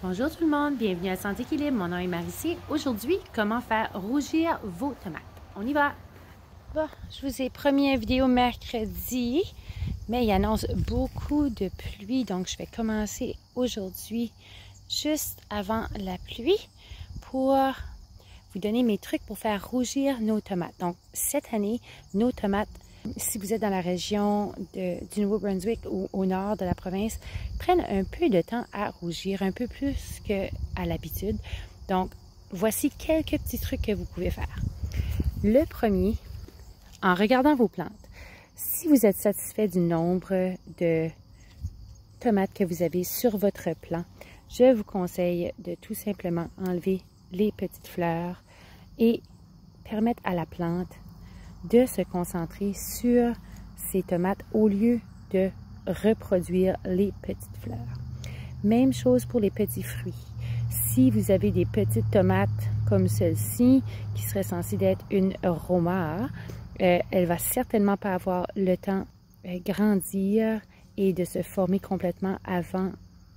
Bonjour tout le monde, bienvenue à Santé Équilibre. Mon nom est Maricie. Aujourd'hui, comment faire rougir vos tomates. On y va! Bon, je vous ai promis une vidéo mercredi, mais il annonce beaucoup de pluie, donc je vais commencer aujourd'hui juste avant la pluie pour vous donner mes trucs pour faire rougir nos tomates. Donc cette année, nos tomates, si vous êtes dans la région du Nouveau-Brunswick ou au nord de la province, prennent un peu de temps à rougir, un peu plus qu'à l'habitude. Donc, voici quelques petits trucs que vous pouvez faire. Le premier, en regardant vos plantes, si vous êtes satisfait du nombre de tomates que vous avez sur votre plant, je vous conseille de tout simplement enlever les petites fleurs et permettre à la plante de se concentrer sur ces tomates au lieu de reproduire les petites fleurs. Même chose pour les petits fruits. Si vous avez des petites tomates comme celle-ci, qui serait censée être une Roma, elle va certainement pas avoir le temps de grandir et de se former complètement avant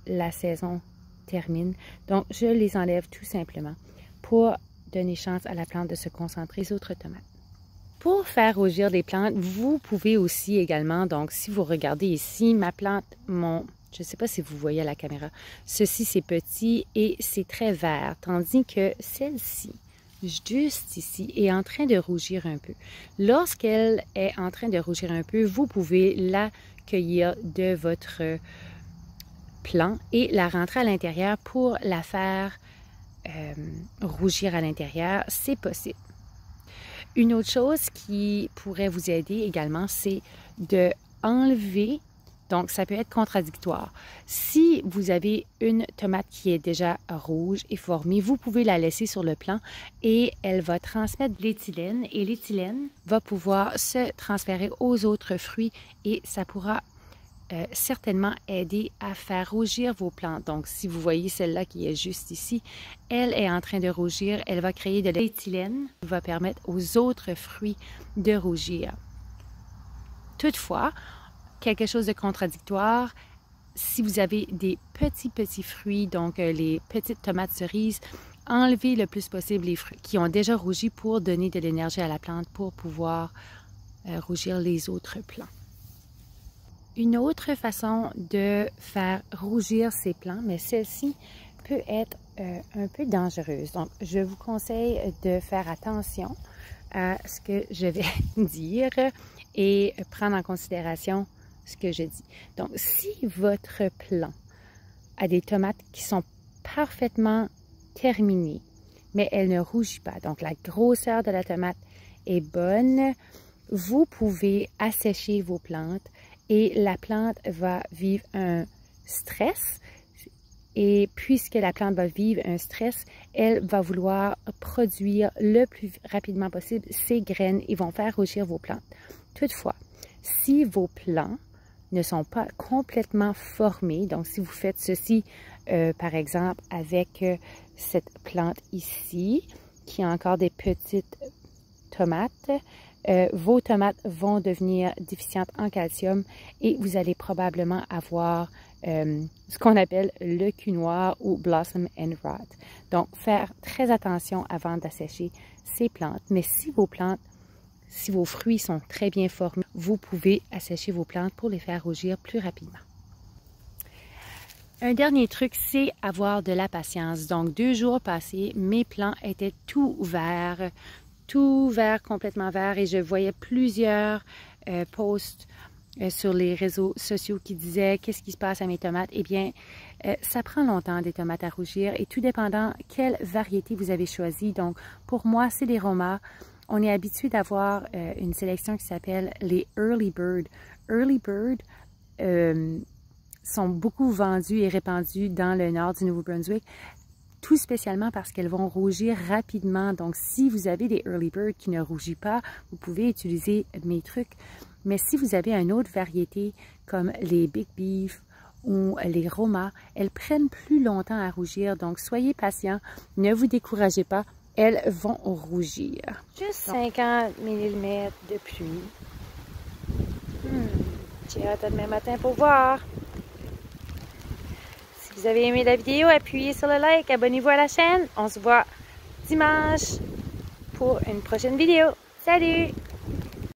la saison termine. Donc, je les enlève tout simplement pour donner chance à la plante de se concentrer sur d'autres tomates. Pour faire rougir des plantes, vous pouvez aussi également, donc si vous regardez ici, ma plante, je ne sais pas si vous voyez à la caméra, ceci c'est petit et c'est très vert, tandis que celle-ci, juste ici, est en train de rougir un peu. Lorsqu'elle est en train de rougir un peu, vous pouvez la cueillir de votre plant et la rentrer à l'intérieur pour la faire rougir à l'intérieur, c'est possible. Une autre chose qui pourrait vous aider également, c'est de enlever, donc ça peut être contradictoire. Si vous avez une tomate qui est déjà rouge et formée, vous pouvez la laisser sur le plant et elle va transmettre de l'éthylène et l'éthylène va pouvoir se transférer aux autres fruits et ça pourra certainement aider à faire rougir vos plantes. Donc, si vous voyez celle-là qui est juste ici, elle est en train de rougir. Elle va créer de l'éthylène qui va permettre aux autres fruits de rougir. Toutefois, quelque chose de contradictoire, si vous avez des petits fruits, donc les petites tomates cerises, enlevez le plus possible les fruits qui ont déjà rougi pour donner de l'énergie à la plante pour pouvoir rougir les autres plants. Une autre façon de faire rougir ces plants, mais celle-ci peut être un peu dangereuse. Donc, je vous conseille de faire attention à ce que je vais dire et prendre en considération ce que je dis. Donc, si votre plant a des tomates qui sont parfaitement terminées, mais elle ne rougit pas, donc la grosseur de la tomate est bonne, vous pouvez assécher vos plantes et la plante va vivre un stress. Et puisque la plante va vivre un stress, elle va vouloir produire le plus rapidement possible ses graines et vont faire rougir vos plantes. Toutefois, si vos plants ne sont pas complètement formés, donc si vous faites ceci, par exemple, avec cette plante ici, qui a encore des petites tomates, vos tomates vont devenir déficientes en calcium et vous allez probablement avoir ce qu'on appelle le cul noir ou blossom end rot. Donc, faire très attention avant d'assécher ces plantes. Mais si vos fruits sont très bien formés, vous pouvez assécher vos plantes pour les faire rougir plus rapidement. Un dernier truc, c'est avoir de la patience. Donc, 2 jours passés, mes plants étaient tout verts, complètement vert, et je voyais plusieurs posts sur les réseaux sociaux qui disaient qu'est-ce qui se passe à mes tomates. Eh bien, ça prend longtemps des tomates à rougir et tout dépendant quelle variété vous avez choisi. Donc, pour moi, c'est les Roma. On est habitué d'avoir une sélection qui s'appelle les Early Bird. Early Bird sont beaucoup vendus et répandus dans le nord du Nouveau-Brunswick, tout spécialement parce qu'elles vont rougir rapidement. Donc, si vous avez des Early Bird qui ne rougissent pas, vous pouvez utiliser mes trucs. Mais si vous avez une autre variété comme les Big Beef ou les Roma, elles prennent plus longtemps à rougir. Donc, soyez patient, ne vous découragez pas, elles vont rougir. Juste 50 mm de pluie. J'ai hâte demain matin pour voir. Si vous avez aimé la vidéo, appuyez sur le like, abonnez-vous à la chaîne. On se voit dimanche pour une prochaine vidéo. Salut!